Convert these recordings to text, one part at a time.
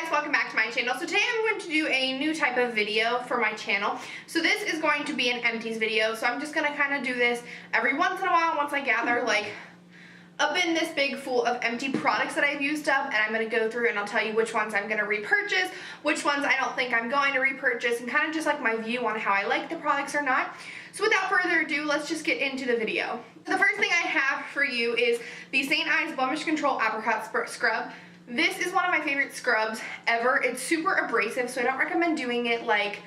guys, welcome back to my channel. So today I'm going to do a new type of video for my channel. So this is going to be an empties video. So I'm just going to kind of do this every once in a while once I gather like a bin this big full of empty products that I've used up, and I'm going to go through and I'll tell you which ones I'm going to repurchase, which ones I don't think I'm going to repurchase, and kind of just like my view on how I like the products or not. So without further ado, let's just get into the video. The first thing I have for you is the St. Ives Blemish Control Apricot Scrub. This is one of my favorite scrubs ever. It's super abrasive, so I don't recommend doing it like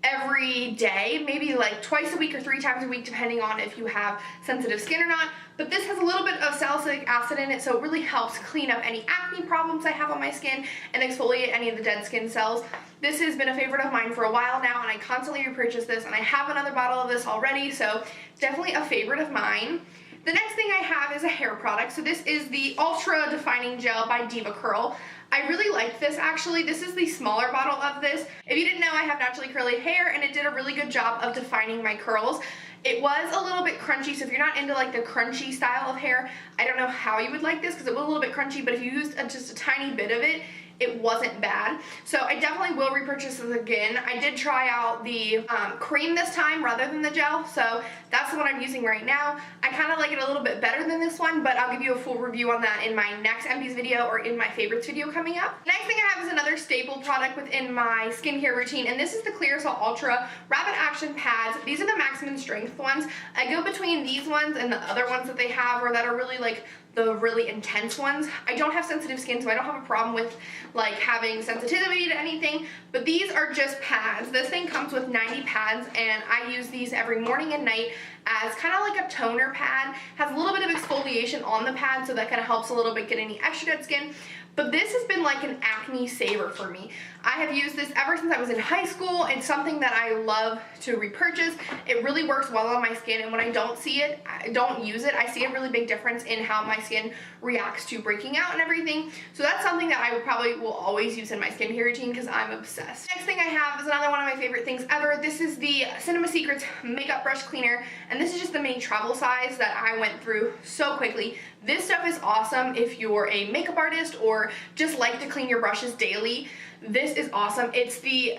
every day, maybe like twice a week or 3 times a week depending on if you have sensitive skin or not. But this has a little bit of salicylic acid in it, so it really helps clean up any acne problems I have on my skin and exfoliate any of the dead skin cells. This has been a favorite of mine for a while now, and I constantly repurchase this, and I have another bottle of this already, so it's definitely a favorite of mine. The next thing I have is a hair product. So this is the Ultra Defining Gel by Diva Curl. I really like this actually. This is the smaller bottle of this. If you didn't know, I have naturally curly hair, and it did a really good job of defining my curls. It was a little bit crunchy, so if you're not into like the crunchy style of hair, I don't know how you would like this because it was a little bit crunchy, but if you used just a tiny bit of it, it wasn't bad. So I definitely will repurchase this again. I did try out the cream this time rather than the gel, so that's the one I'm using right now. I kind of like it a little bit better than this one, but I'll give you a full review on that in my next empties video or in my favorites video coming up. Next thing I have is another staple product within my skincare routine, and this is the Clearasil Ultra Rapid Action Pads. These are the maximum strength ones. I go between these ones and the other ones that they have, or that are really like the really intense ones. I don't have sensitive skin, so I don't have a problem with like having sensitivity to anything, but these are just pads. This thing comes with 90 pads, and I use these every morning and night as kind of like a toner pad. Has a little bit of exfoliation on the pad, so that kind of helps a little bit get any extra dead skin. But this has been like an acne saver for me. I have used this ever since I was in high school. It's something that I love to repurchase. It really works well on my skin, and when I don't use it, I see a really big difference in how my skin reacts to breaking out and everything. So that's something that I probably will always use in my skincare routine because I'm obsessed. Next thing I have is another one of my favorite things ever. This is the Cinema Secrets Makeup Brush Cleaner, and this is just the mini travel size that I went through so quickly. This stuff is awesome if you're a makeup artist or just like to clean your brushes daily. This is awesome. It's the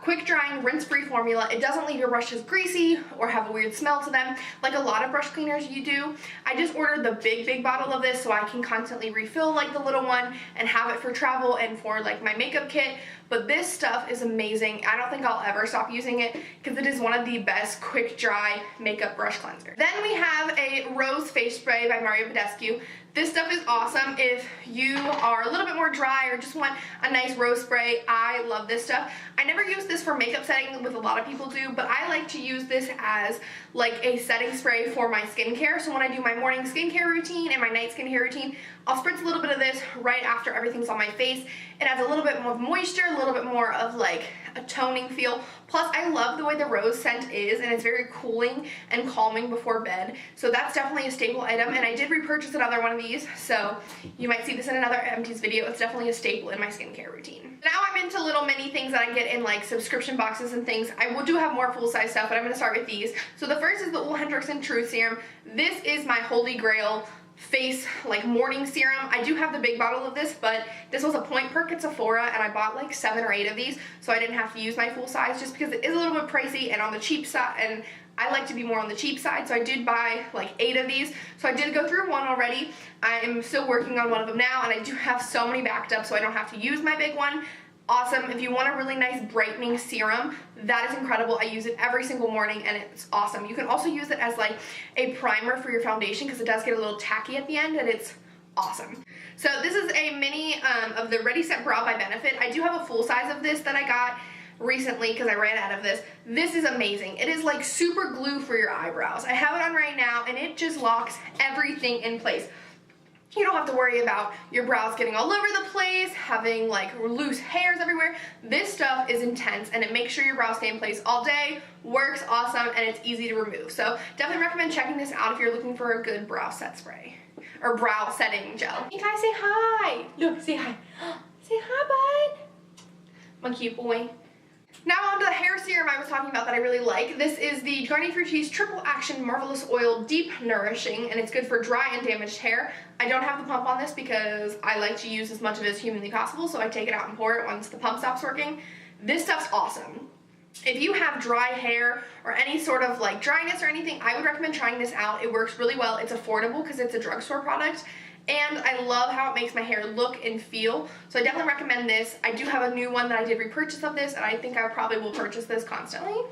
quick drying rinse-free formula. It doesn't leave your brushes greasy or have a weird smell to them like a lot of brush cleaners you do. I just ordered the big bottle of this so I can constantly refill like the little one and have it for travel and for like my makeup kit. But this stuff is amazing. I don't think I'll ever stop using it because it is one of the best quick dry makeup brush cleansers. Then we have a Rose Face Spray by Mario Badescu. This stuff is awesome if you are a little bit more dry or just want a nice rose spray. I love this stuff. I never use this for makeup setting with a lot of people do, but I like to use this as like a setting spray for my skincare. So when I do my morning skincare routine and my night skincare routine, I'll spritz a little bit of this right after everything's on my face. It adds a little bit more moisture, a little bit more of like a toning feel. Plus, I love the way the rose scent is, and it's very cooling and calming before bed. So that's definitely a staple item, and I did repurchase another one of these, so you might see this in another empties video. It's definitely a staple in my skincare routine. Now I'm into little mini things that I get in like subscription boxes and things. I will do have more full-size stuff, but I'm going to start with these. So the first is the Ole Henriksen Truth Serum. This is my holy grail face like morning serum. I do have the big bottle of this, but this was a point perk at Sephora, and I bought like 7 or 8 of these, so I didn't have to use my full size just because it is a little bit pricey and on the cheap side, and I like to be more on the cheap side, so I did buy like 8 of these. So I did go through one already. I am still working on one of them now, and I do have so many backed up so I don't have to use my big one. Awesome. If you want a really nice brightening serum, that is incredible. I use it every single morning, and it's awesome. You can also use it as like a primer for your foundation because it does get a little tacky at the end, and it's awesome. So this is a mini of the Ready Set Brow by Benefit. I do have a full size of this that I got recently because I ran out of this. This is amazing. It is like super glue for your eyebrows. I have it on right now, and it just locks everything in place. You don't have to worry about your brows getting all over the place, having like loose hairs everywhere. This stuff is intense, and it makes sure your brows stay in place all day, works awesome, and it's easy to remove. So definitely recommend checking this out if you're looking for a good brow set spray or brow setting gel. Hey guys, say hi. Look, say hi. Say hi, bud. My cute boy. Now on to the hair serum I was talking about that I really like. This is the Garnier Fructis Triple Action Marvelous Oil Deep Nourishing, and it's good for dry and damaged hair. I don't have the pump on this because I like to use as much of it as humanly possible, so I take it out and pour it once the pump stops working. This stuff's awesome. If you have dry hair or any sort of like dryness or anything, I would recommend trying this out. It works really well. It's affordable because it's a drugstore product. And I love how it makes my hair look and feel. So I definitely recommend this. I do have a new one that I did repurchase of this, and I think I probably will purchase this constantly.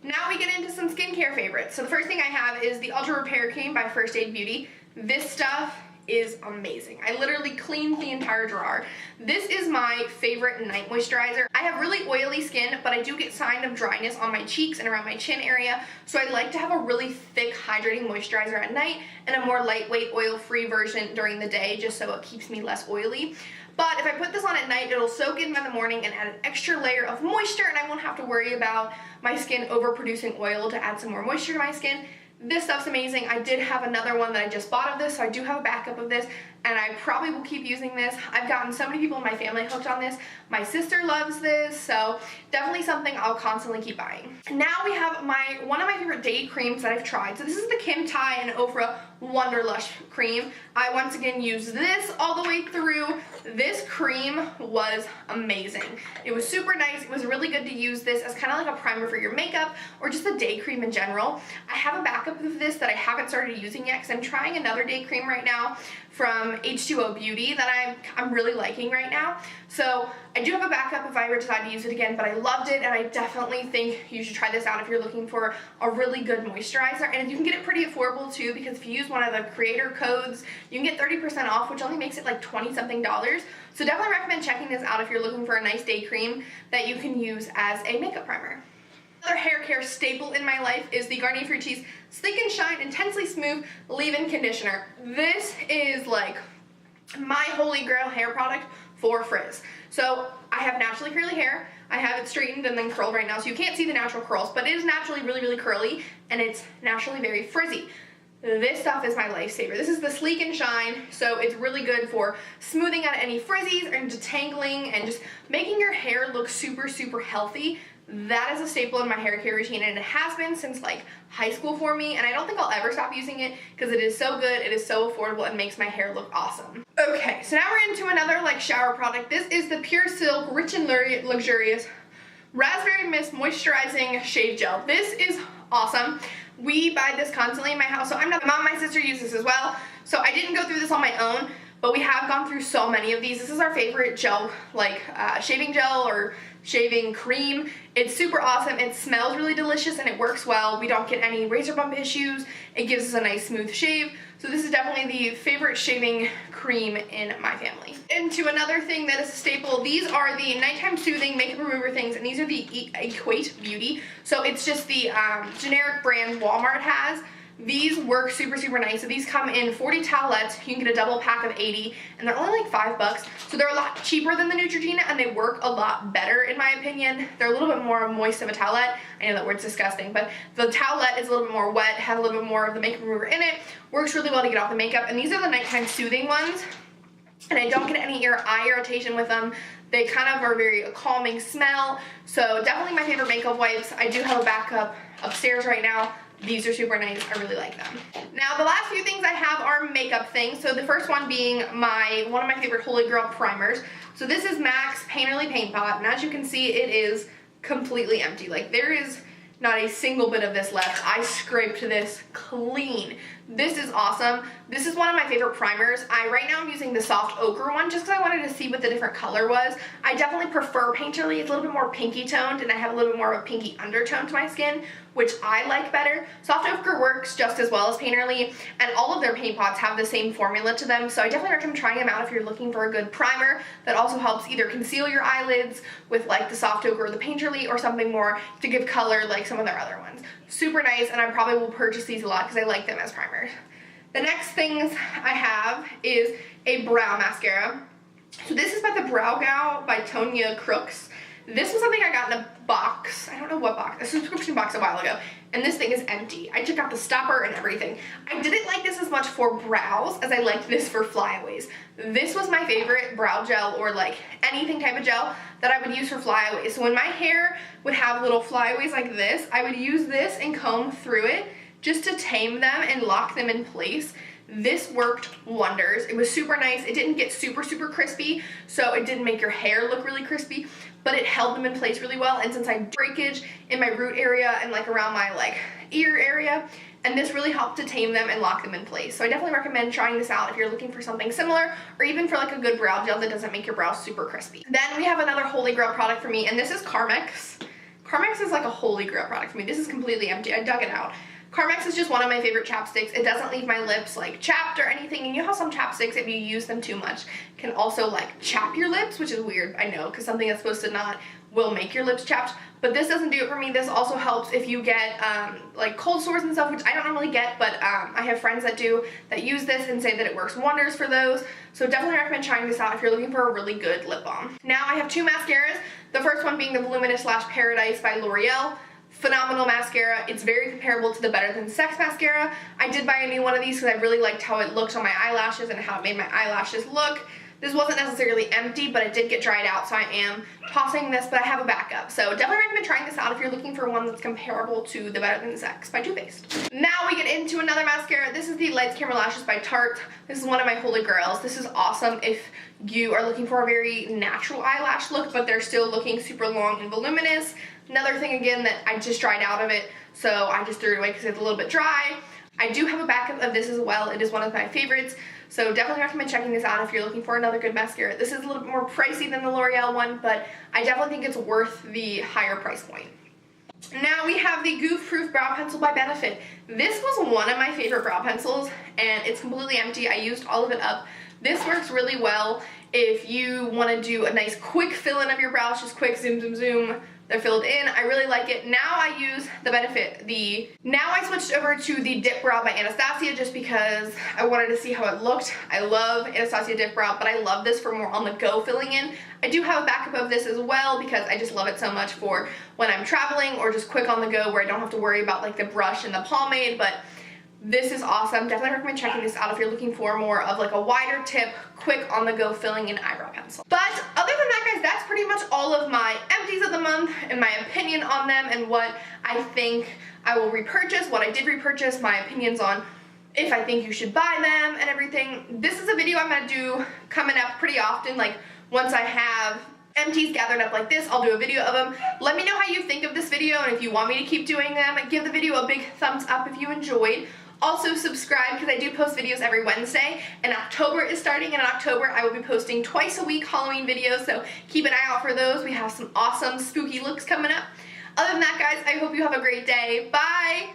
Now we get into some skincare favorites. So the first thing I have is the Ultra Repair Cream by First Aid Beauty. This stuff is amazing. I literally cleaned the entire drawer. This is my favorite night moisturizer. I have really oily skin, but I do get signs of dryness on my cheeks and around my chin area, so I like to have a really thick hydrating moisturizer at night and a more lightweight oil-free version during the day, just so it keeps me less oily. But if I put this on at night, it'll soak in by the morning and add an extra layer of moisture, and I won't have to worry about my skin overproducing oil to add some more moisture to my skin. This stuff's amazing. I did have another one that I just bought of this, so I do have a backup of this, and I probably will keep using this. I've gotten so many people in my family hooked on this. My sister loves this, so definitely something I'll constantly keep buying. Now we have one of my favorite day creams that I've tried. So this is the Kim Tai and Ofra Wonderlush cream. I once again used this all the way through. This cream was amazing. It was super nice. It was really good to use this as kind of like a primer for your makeup or just a day cream in general. I have a backup of this that I haven't started using yet because I'm trying another day cream right now from H2O Beauty that I'm really liking right now. So I do have a backup if I ever decide to use it again, but I loved it, and I definitely think you should try this out if you're looking for a really good moisturizer. And you can get it pretty affordable too, because if you use one of the creator codes, you can get 30% off, which only makes it like $20-something. So definitely recommend checking this out if you're looking for a nice day cream that you can use as a makeup primer. Another hair care staple in my life is the Garnier Fructis Sleek and Shine Intensely Smooth Leave-In Conditioner. This is like my holy grail hair product for frizz. So I have naturally curly hair. I have it straightened and then curled right now, so you can't see the natural curls, but it is naturally really, really curly, and it's naturally very frizzy. This stuff is my lifesaver. This is the Sleek and Shine, so it's really good for smoothing out any frizzies and detangling and just making your hair look super, super healthy. That is a staple in my hair care routine, and it has been since like high school for me, and I don't think I'll ever stop using it because it is so good, it is so affordable, and makes my hair look awesome. Okay, so now we're into another like shower product. This is the Pure Silk Rich and Luxurious Raspberry Mist Moisturizing Shave Gel. This is awesome. We buy this constantly in my house, so my mom and my sister use this as well, so I didn't go through this on my own, but we have gone through so many of these. This is our favorite gel, like shaving gel or shaving cream. It's super awesome. It smells really delicious and it works well. We don't get any razor bump issues. It gives us a nice smooth shave. So this is definitely the favorite shaving cream in my family. Into another thing that is a staple, these are the nighttime soothing makeup remover things, and these are the Equate Beauty. So it's just the generic brand Walmart has. These work super, super nice. So these come in 40 towelettes. You can get a double pack of 80, and they're only like $5. So they're a lot cheaper than the Neutrogena, and they work a lot better in my opinion. They're a little bit more moist of a towelette. I know that word's disgusting, but the towelette is a little bit more wet, has a little bit more of the makeup remover in it. Works really well to get off the makeup, and these are the nighttime soothing ones. And I don't get any eye irritation with them. They kind of are very calming smell. So definitely my favorite makeup wipes. I do have a backup upstairs right now. These are super nice. I really like them. Now, the last few things I have are makeup things. So the first one being one of my favorite Holy Grail primers. So this is MAC's Painterly Paint Pot, and as you can see, it is completely empty. Like, there is not a single bit of this left. I scraped this clean. This is awesome. This is one of my favorite primers. Right now I'm using the soft ochre one just because I wanted to see what the different color was. I definitely prefer Painterly. It's a little bit more pinky toned, and I have a little bit more of a pinky undertone to my skin, which I like better. Soft ochre works just as well as Painterly, and all of their paint pots have the same formula to them, so I definitely recommend trying them out if you're looking for a good primer that also helps either conceal your eyelids with like the soft ochre or the Painterly, or something more to give color like some of their other ones. Super nice, and I probably will purchase these a lot because I like them as primers. The next things I have is a brow mascara. So this is by the Brow Gal by Tonya Crooks. This was something I got in a box, I don't know what box, a subscription box a while ago. and this thing is empty. I took out the stopper and everything. I didn't like this as much for brows as I liked this for flyaways. This was my favorite brow gel, or like anything type of gel that I would use for flyaways. So when my hair would have little flyaways like this, I would use this and comb through it just to tame them and lock them in place. This worked wonders. It was super nice. It didn't get super crispy, so it didn't make your hair look really crispy, but it held them in place really well. And since I had breakage in my root area and like around my like ear area, and this really helped to tame them and lock them in place. So I definitely recommend trying this out if you're looking for something similar, or even for like a good brow gel that doesn't make your brows super crispy. Then we have another holy grail product for me, and this is Carmex. Carmex is like a holy grail product for me. This is completely empty. I dug it out. Carmex is just one of my favorite chapsticks. It doesn't leave my lips like chapped or anything, and you know how some chapsticks, if you use them too much, can also like chap your lips, which is weird, I know, because something that's supposed to not will make your lips chapped, but this doesn't do it for me. This also helps if you get like cold sores and stuff, which I don't normally get, but I have friends that do, that use this and say that it works wonders for those. So definitely recommend trying this out if you're looking for a really good lip balm. Now I have two mascaras. The first one being the Voluminous Lash Paradise by L'Oreal. Phenomenal mascara. It's very comparable to the Better Than Sex mascara. I did buy a new one of these because I really liked how it looked on my eyelashes and how it made my eyelashes look. This wasn't necessarily empty, but it did get dried out, so I am tossing this, but I have a backup. So definitely recommend trying this out if you're looking for one that's comparable to the Better Than Sex by Too Faced. Now we get into another mascara. This is the Lights Camera Lashes by Tarte. This is one of my holy grails. This is awesome if you are looking for a very natural eyelash look, but they're still looking super long and voluminous. Another thing, again, that I just dried out of it, so I just threw it away because it's a little bit dry. I do have a backup of this as well. It is one of my favorites, so definitely recommend checking this out if you're looking for another good mascara. This is a little bit more pricey than the L'Oreal one, but I definitely think it's worth the higher price point. Now we have the Goof Proof Brow Pencil by Benefit. This was one of my favorite brow pencils, and it's completely empty. I used all of it up. This works really well if you want to do a nice quick fill-in of your brows, just quick zoom, zoom, zoom. They're filled in. I really like it. Now I use the Benefit. Now I switched over to the Dip Brow by Anastasia just because I wanted to see how it looked. I love Anastasia Dip Brow, but I love this for more on the go filling in. I do have a backup of this as well because I just love it so much for when I'm traveling or just quick on the go where I don't have to worry about like the brush and the pomade, but this is awesome. Definitely recommend checking this out if you're looking for more of like a wider tip, quick on the go filling in eyebrow pencil. But other than that, guys, that's pretty much all of my empties of the month and my opinion on them and what I think I will repurchase, what I did repurchase, my opinions on if I think you should buy them and everything. This is a video I'm gonna do coming up pretty often. Like once I have empties gathered up like this, I'll do a video of them. Let me know how you think of this video, and if you want me to keep doing them, give the video a big thumbs up if you enjoyed. Also subscribe because I do post videos every Wednesday, and October is starting, and in October I will be posting twice a week Halloween videos, so keep an eye out for those. We have some awesome spooky looks coming up. Other than that, guys, I hope you have a great day. Bye!